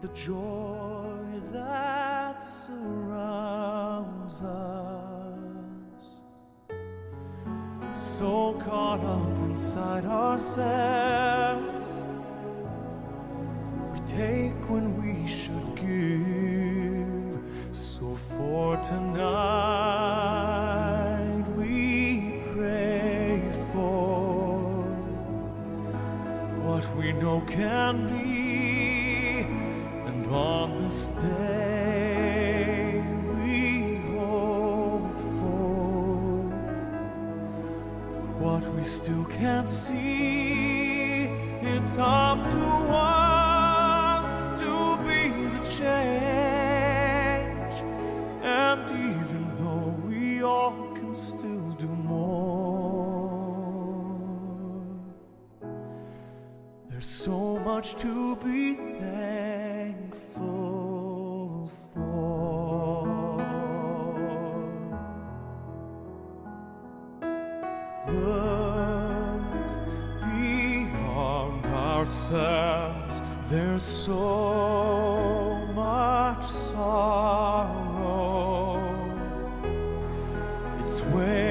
the joy that surrounds us, so caught up inside ourselves, we take when we should give. So for tonight we pray for what we know can be, and on this day we hope for what we still can't see. It's up to us to be the change, and even though we all can still do more, there's so much to be thankful for. Look beyond ourselves, there's so much sorrow. It's way